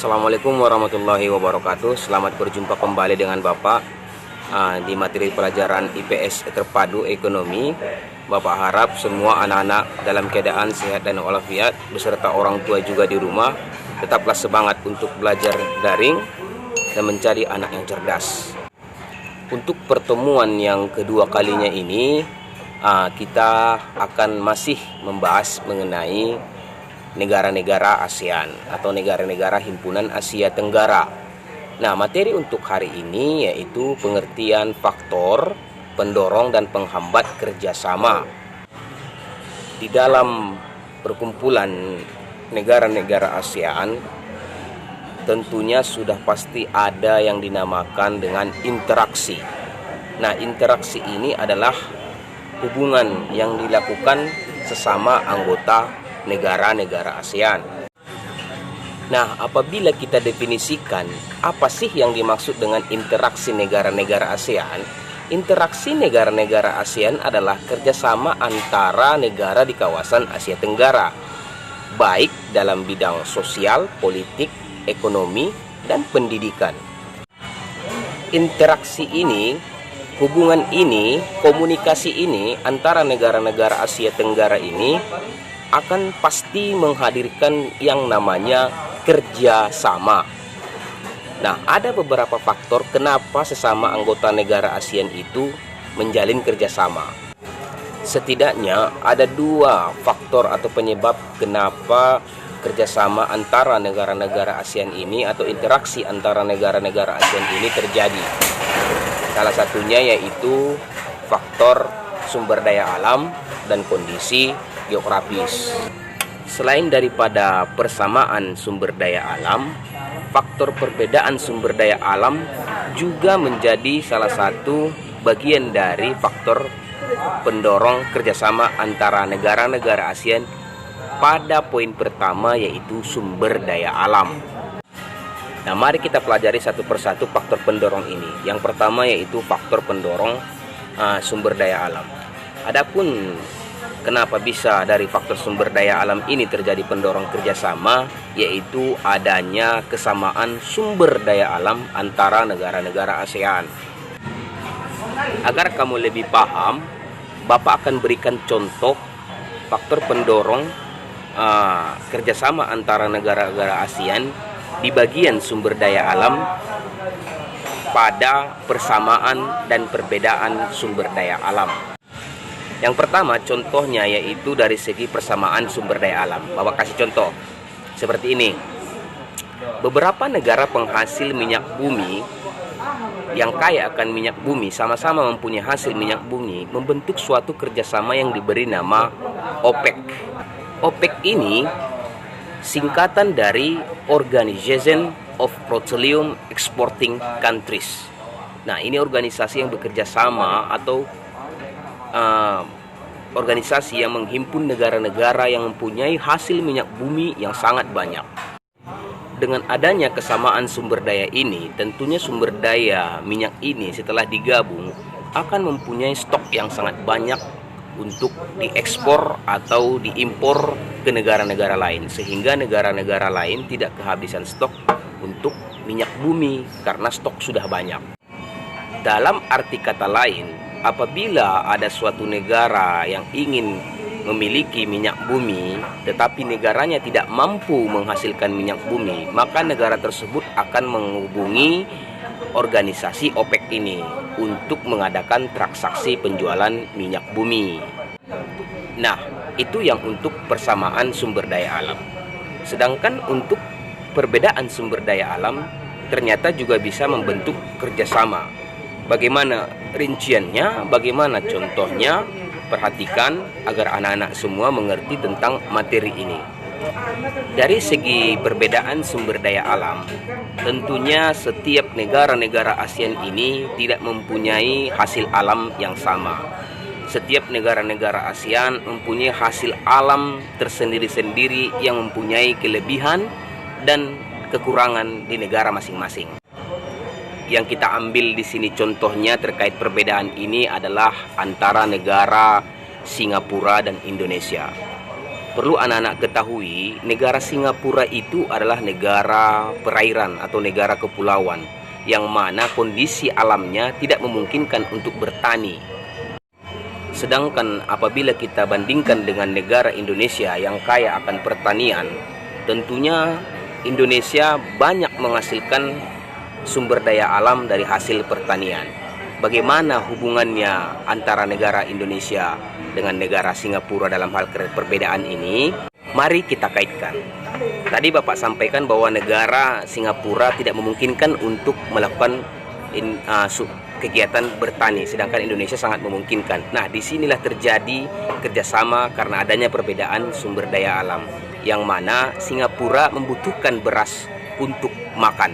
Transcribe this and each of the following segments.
Assalamualaikum warahmatullahi wabarakatuh. Selamat berjumpa kembali dengan Bapak di materi pelajaran IPS terpadu ekonomi. Bapak harap semua anak-anak dalam keadaan sehat dan walafiat beserta orang tua juga di rumah. Tetaplah semangat untuk belajar daring dan mencari anak yang cerdas. Untuk pertemuan yang kedua kalinya ini kita akan masih membahas mengenai negara-negara ASEAN atau negara-negara Himpunan Asia Tenggara. Nah, materi untuk hari ini yaitu pengertian faktor pendorong dan penghambat kerjasama. Di dalam perkumpulan negara-negara ASEAN, tentunya sudah pasti ada yang dinamakan dengan interaksi. Nah, interaksi ini adalah hubungan yang dilakukan sesama anggota negara-negara ASEAN. Nah, apabila kita definisikan apa sih yang dimaksud dengan interaksi negara-negara ASEAN, interaksi negara-negara ASEAN adalah kerjasama antara negara di kawasan Asia Tenggara, baik dalam bidang sosial, politik, ekonomi, dan pendidikan. Interaksi ini, hubungan ini, komunikasi ini antara negara-negara Asia Tenggara ini akan pasti menghadirkan yang namanya kerjasama. Nah, ada beberapa faktor kenapa sesama anggota negara ASEAN itu menjalin kerjasama. Setidaknya ada dua faktor atau penyebab kenapa kerjasama antara negara-negara ASEAN ini atau interaksi antara negara-negara ASEAN ini terjadi. Salah satunya yaitu faktor sumber daya alam dan kondisi geografis. Selain daripada persamaan sumber daya alam, faktor perbedaan sumber daya alam juga menjadi salah satu bagian dari faktor pendorong kerjasama antara negara-negara ASEAN pada poin pertama yaitu sumber daya alam. Nah, mari kita pelajari satu persatu faktor pendorong ini. Yang pertama yaitu faktor pendorong sumber daya alam. Adapun kenapa bisa dari faktor sumber daya alam ini terjadi pendorong kerjasama, yaitu adanya kesamaan sumber daya alam antara negara-negara ASEAN. Agar kamu lebih paham, Bapak akan berikan contoh faktor pendorong kerjasama antara negara-negara ASEAN di bagian sumber daya alam pada persamaan dan perbedaan sumber daya alam. Yang pertama contohnya yaitu dari segi persamaan sumber daya alam. Bapak kasih contoh seperti ini. Beberapa negara penghasil minyak bumi yang kaya akan minyak bumi sama-sama mempunyai hasil minyak bumi membentuk suatu kerjasama yang diberi nama OPEC. OPEC ini singkatan dari Organization of Petroleum Exporting Countries. Nah, ini organisasi yang bekerja sama atau organisasi yang menghimpun negara-negara yang mempunyai hasil minyak bumi yang sangat banyak. Dengan adanya kesamaan sumber daya ini, tentunya sumber daya minyak ini setelah digabung akan mempunyai stok yang sangat banyak untuk diekspor atau diimpor ke negara-negara lain, sehingga negara-negara lain tidak kehabisan stok untuk minyak bumi karena stok sudah banyak. Dalam arti kata lain, apabila ada suatu negara yang ingin memiliki minyak bumi tetapi negaranya tidak mampu menghasilkan minyak bumi, maka negara tersebut akan menghubungi organisasi OPEC ini untuk mengadakan transaksi penjualan minyak bumi. Nah, itu yang untuk persamaan sumber daya alam. Sedangkan untuk perbedaan sumber daya alam ternyata juga bisa membentuk kerjasama. Bagaimana rinciannya, bagaimana contohnya, perhatikan agar anak-anak semua mengerti tentang materi ini. Dari segi perbedaan sumber daya alam, tentunya setiap negara-negara ASEAN ini tidak mempunyai hasil alam yang sama. Setiap negara-negara ASEAN mempunyai hasil alam tersendiri-sendiri yang mempunyai kelebihan dan kekurangan di negara masing-masing. Yang kita ambil di sini contohnya terkait perbedaan ini adalah antara negara Singapura dan Indonesia. Perlu anak-anak ketahui, negara Singapura itu adalah negara perairan atau negara kepulauan, yang mana kondisi alamnya tidak memungkinkan untuk bertani. Sedangkan apabila kita bandingkan dengan negara Indonesia yang kaya akan pertanian, tentunya Indonesia banyak menghasilkan sumber daya alam dari hasil pertanian. Bagaimana hubungannya antara negara Indonesia dengan negara Singapura dalam hal perbedaan ini? Mari kita kaitkan. Tadi Bapak sampaikan bahwa negara Singapura tidak memungkinkan untuk melakukan kegiatan bertani, sedangkan Indonesia sangat memungkinkan. Nah, disinilah terjadi kerjasama karena adanya perbedaan sumber daya alam, yang mana Singapura membutuhkan beras untuk makan.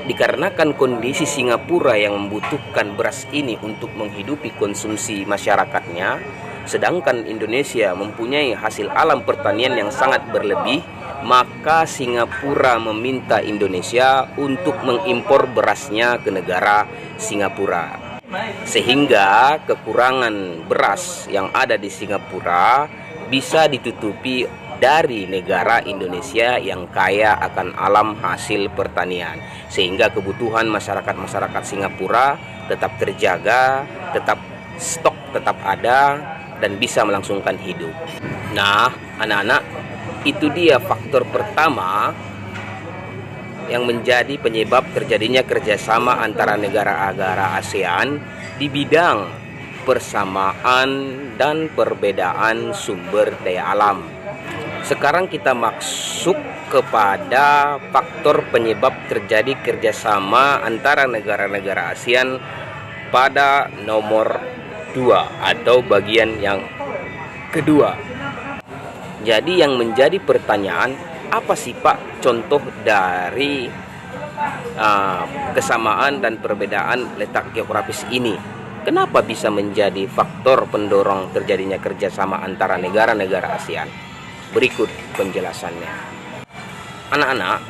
Dikarenakan kondisi Singapura yang membutuhkan beras ini untuk menghidupi konsumsi masyarakatnya, sedangkan Indonesia mempunyai hasil alam pertanian yang sangat berlebih, maka Singapura meminta Indonesia untuk mengimpor berasnya ke negara Singapura. Sehingga kekurangan beras yang ada di Singapura bisa ditutupi dari negara Indonesia yang kaya akan alam hasil pertanian, sehingga kebutuhan masyarakat Singapura tetap terjaga, tetap stok tetap ada, dan bisa melangsungkan hidup. Nah, anak-anak, itu dia faktor pertama yang menjadi penyebab terjadinya kerjasama antara negara-negara ASEAN di bidang persamaan dan perbedaan sumber daya alam. Sekarang kita masuk kepada faktor penyebab terjadi kerjasama antara negara-negara ASEAN pada nomor 2 atau bagian yang kedua. Jadi yang menjadi pertanyaan, apa sih Pak contoh dari kesamaan dan perbedaan letak geografis ini? Kenapa bisa menjadi faktor pendorong terjadinya kerjasama antara negara-negara ASEAN? Berikut penjelasannya. Anak-anak,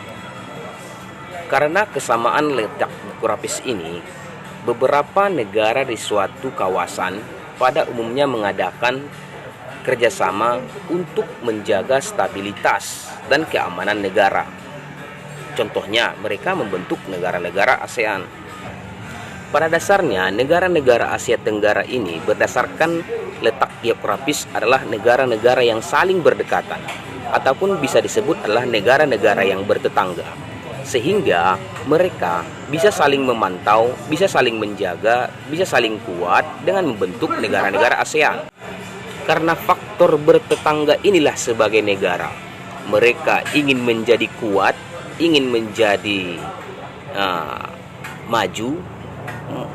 karena kesamaan letak geografis ini, beberapa negara di suatu kawasan pada umumnya mengadakan kerjasama untuk menjaga stabilitas dan keamanan negara. Contohnya, mereka membentuk negara-negara ASEAN. Pada dasarnya, negara-negara Asia Tenggara ini berdasarkan letak geografis adalah negara-negara yang saling berdekatan, ataupun bisa disebut adalah negara-negara yang bertetangga, sehingga mereka bisa saling memantau, bisa saling menjaga, bisa saling kuat dengan membentuk negara-negara ASEAN. Karena faktor bertetangga inilah sebagai negara, mereka ingin menjadi kuat, ingin menjadi maju,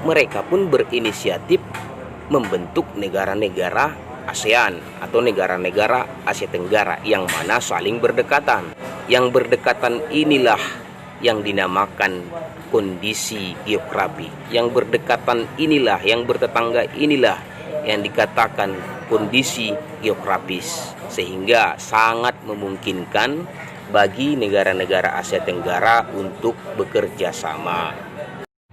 mereka pun berinisiatif membentuk negara-negara ASEAN atau negara-negara Asia Tenggara yang mana saling berdekatan. Yang berdekatan inilah yang dinamakan kondisi geografi. Yang berdekatan inilah, yang bertetangga inilah yang dikatakan kondisi geografis, sehingga sangat memungkinkan bagi negara-negara Asia Tenggara untuk bekerja sama.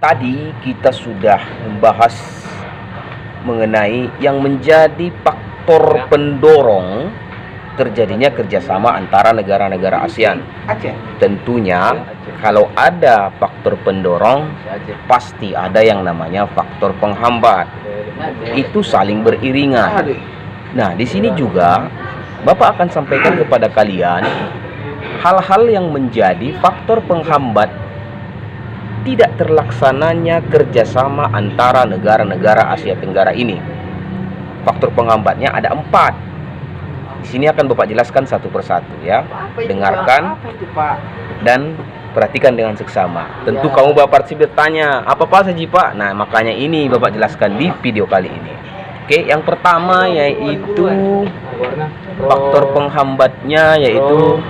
Tadi kita sudah membahas mengenai yang menjadi faktor pendorong terjadinya kerjasama antara negara-negara ASEAN. Tentunya kalau ada faktor pendorong, pasti ada yang namanya faktor penghambat. Itu saling beriringan. Nah, di sini juga Bapak akan sampaikan kepada kalian hal-hal yang menjadi faktor penghambat tidak terlaksananya kerjasama antara negara-negara Asia Tenggara ini. Faktor penghambatnya ada 4. Di sini akan Bapak jelaskan satu persatu ya. Dengarkan dan perhatikan dengan seksama. Tentu kamu Bapak pasti bertanya, apa saja Pak? Nah, makanya ini Bapak jelaskan di video kali ini. Oke, yang pertama yaitu faktor penghambatnya yaitu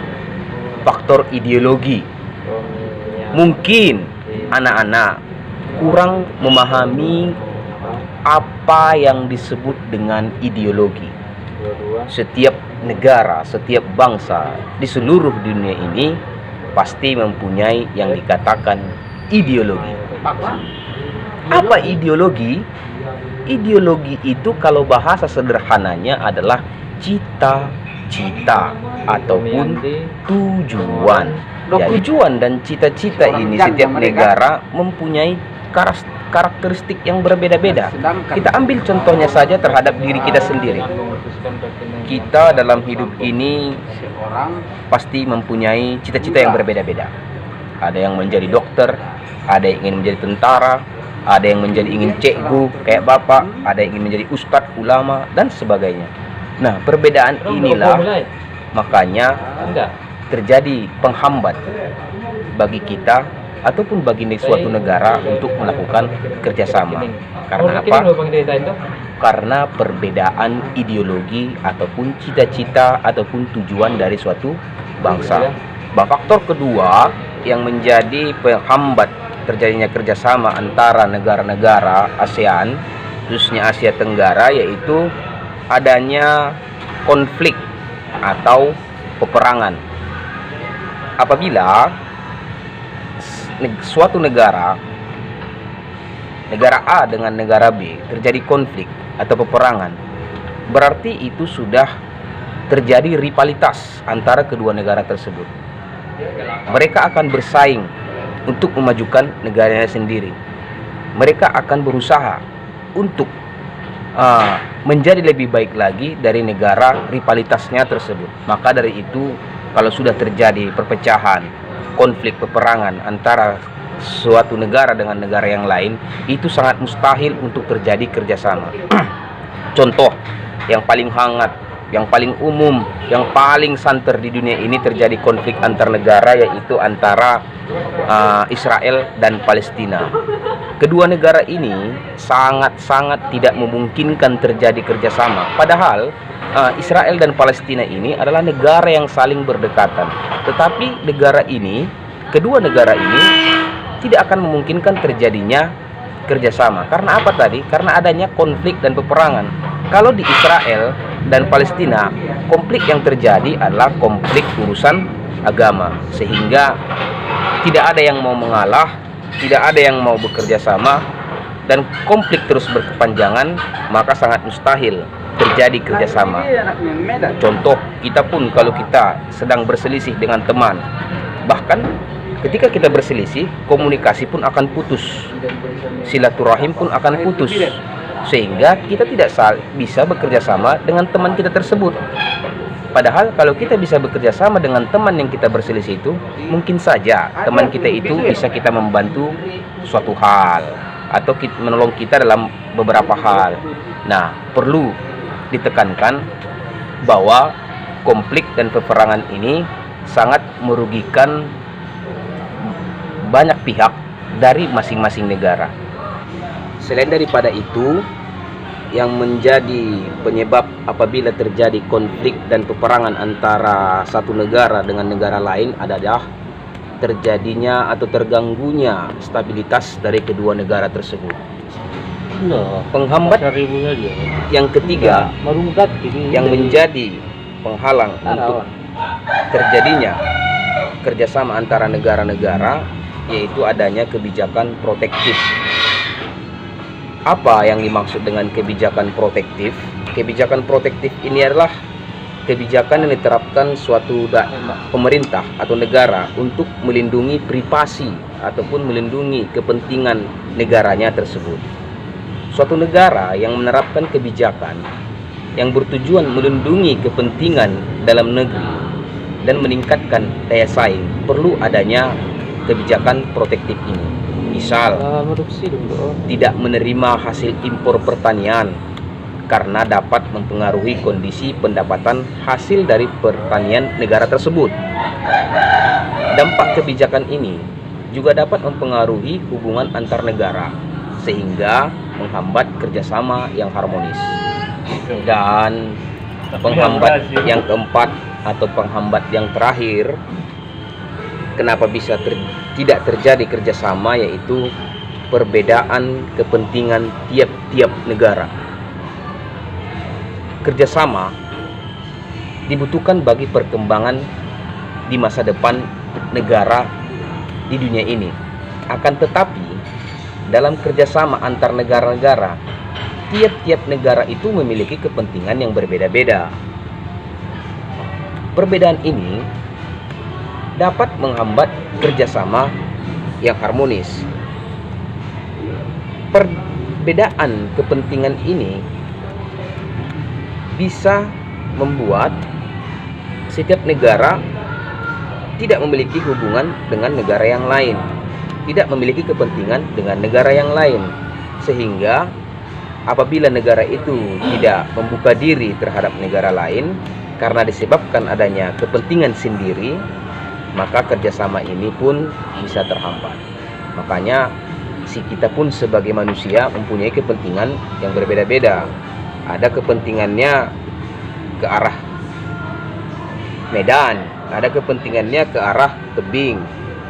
faktor ideologi. Mungkin anak-anak kurang memahami apa yang disebut dengan ideologi. Setiap negara, setiap bangsa di seluruh dunia ini pasti mempunyai yang dikatakan ideologi. Apa ideologi? Ideologi itu kalau bahasa sederhananya adalah cita, cita ataupun tujuan. Jadi, tujuan dan cita-cita ini setiap negara mempunyai karakteristik yang berbeda-beda. Kita ambil contohnya saja terhadap diri kita sendiri. Kita dalam hidup ini pasti mempunyai cita-cita yang berbeda-beda. Ada yang menjadi dokter, ada yang ingin menjadi tentara, ada yang ingin cikgu kayak bapak, ada yang ingin menjadi ustadz, ulama, dan sebagainya. Nah, perbedaan inilah makanya terjadi penghambat bagi kita ataupun bagi suatu negara untuk melakukan kerjasama. Karena apa? Karena perbedaan ideologi ataupun cita-cita ataupun tujuan dari suatu bangsa. Faktor kedua yang menjadi penghambat terjadinya kerjasama antara negara-negara ASEAN, khususnya Asia Tenggara, yaitu adanya konflik atau peperangan. Apabila suatu negara A dengan negara B terjadi konflik atau peperangan, berarti itu sudah terjadi rivalitas antara kedua negara tersebut. Mereka akan bersaing untuk memajukan negaranya sendiri. Mereka akan berusaha untuk menjadi lebih baik lagi dari negara rivalitasnya tersebut. Maka dari itu, kalau sudah terjadi perpecahan, konflik, peperangan antara suatu negara dengan negara yang lain, itu sangat mustahil untuk terjadi kerjasama. Contoh yang paling hangat, yang paling umum, yang paling santer di dunia ini terjadi konflik antar negara, yaitu antara Israel dan Palestina. Kedua negara ini sangat-sangat tidak memungkinkan terjadi kerjasama. Padahal Israel dan Palestina ini adalah negara yang saling berdekatan. Tetapi kedua negara ini tidak akan memungkinkan terjadinya kerjasama. Karena apa tadi? Karena adanya konflik dan peperangan. Kalau di Israel dan Palestina, konflik yang terjadi adalah konflik urusan agama. Sehingga tidak ada yang mau mengalah, tidak ada yang mau bekerja sama, dan konflik terus berkepanjangan, maka sangat mustahil terjadi kerjasama. Contoh, kita pun kalau kita sedang berselisih dengan teman, bahkan ketika kita berselisih, komunikasi pun akan putus, silaturahim pun akan putus, sehingga kita tidak bisa bekerja sama dengan teman kita tersebut. Padahal kalau kita bisa bekerja sama dengan teman yang kita berselisih itu, mungkin saja teman kita itu bisa kita membantu suatu hal atau menolong kita dalam beberapa hal. Nah, perlu ditekankan bahwa konflik dan peperangan ini sangat merugikan banyak pihak dari masing-masing negara. Selain daripada itu, yang menjadi penyebab apabila terjadi konflik dan peperangan antara satu negara dengan negara lain adalah terjadinya atau terganggunya stabilitas dari kedua negara tersebut. Penghambat yang ketiga yang menjadi penghalang untuk terjadinya kerjasama antara negara-negara, yaitu adanya kebijakan protektif. Apa yang dimaksud dengan kebijakan protektif? Kebijakan protektif ini adalah kebijakan yang diterapkan suatu pemerintah atau negara untuk melindungi privasi ataupun melindungi kepentingan negaranya tersebut. Suatu negara yang menerapkan kebijakan yang bertujuan melindungi kepentingan dalam negeri dan meningkatkan daya saing, perlu adanya kebijakan protektif ini. Misal, tidak menerima hasil impor pertanian karena dapat mempengaruhi kondisi pendapatan hasil dari pertanian negara tersebut. Dampak kebijakan ini juga dapat mempengaruhi hubungan antar negara sehingga menghambat kerjasama yang harmonis. Dan penghambat yang keempat atau penghambat yang terakhir, kenapa bisa tidak terjadi kerjasama, yaitu perbedaan kepentingan tiap-tiap negara. Kerjasama dibutuhkan bagi perkembangan di masa depan negara di dunia ini. Akan tetapi, dalam kerjasama antar negara-negara, tiap-tiap negara itu memiliki kepentingan yang berbeda-beda. Perbedaan ini dapat menghambat kerjasama yang harmonis. Perbedaan kepentingan ini bisa membuat setiap negara tidak memiliki hubungan dengan negara yang lain, tidak memiliki kepentingan dengan negara yang lain, sehingga apabila negara itu tidak membuka diri terhadap negara lain karena disebabkan adanya kepentingan sendiri, maka kerjasama ini pun bisa terhambat. Makanya kita pun sebagai manusia mempunyai kepentingan yang berbeda-beda. Ada kepentingannya ke arah Medan, ada kepentingannya ke arah tebing.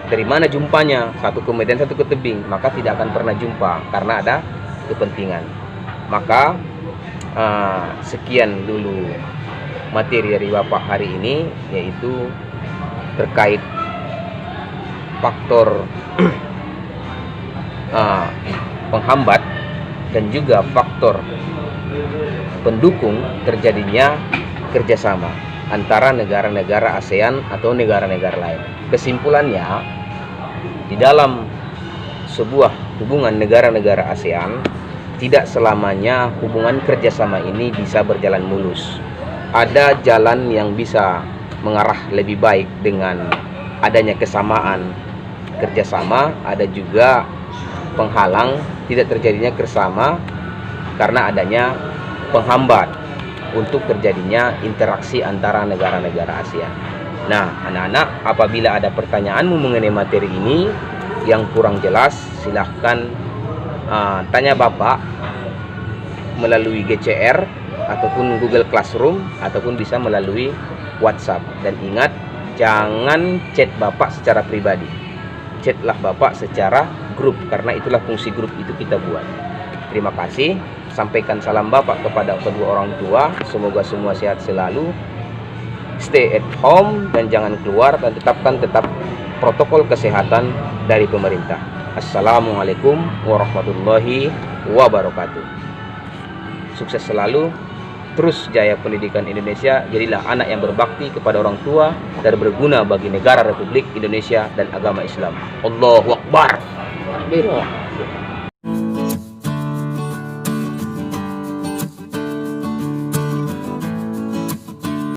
Dari mana jumpanya? Satu ke Medan, satu ke tebing, maka tidak akan pernah jumpa karena ada kepentingan. Maka sekian dulu materi dari Bapak hari ini, yaitu terkait faktor penghambat dan juga faktor pendukung terjadinya kerjasama antara negara-negara ASEAN atau negara-negara lain. Kesimpulannya, di dalam sebuah hubungan negara-negara ASEAN, tidak selamanya hubungan kerjasama ini bisa berjalan mulus. Ada jalan yang bisa mengarah lebih baik dengan adanya kesamaan kerjasama, ada juga penghalang tidak terjadinya kerjasama karena adanya penghambat untuk terjadinya interaksi antara negara-negara ASEAN. Nah, anak-anak, apabila ada pertanyaanmu mengenai materi ini yang kurang jelas, silahkan tanya Bapak melalui GCR ataupun Google Classroom, ataupun bisa melalui WhatsApp. Dan ingat, jangan chat Bapak secara pribadi, chatlah Bapak secara grup, karena itulah fungsi grup itu kita buat. Terima kasih. Sampaikan salam Bapak kepada kedua orang tua. Semoga semua sehat selalu. Stay at home dan jangan keluar, dan tetap protokol kesehatan dari pemerintah. Assalamualaikum warahmatullahi wabarakatuh. Sukses selalu. Terus jaya pendidikan Indonesia. Jadilah anak yang berbakti kepada orang tua dan berguna bagi negara Republik Indonesia dan agama Islam. Allahu Akbar.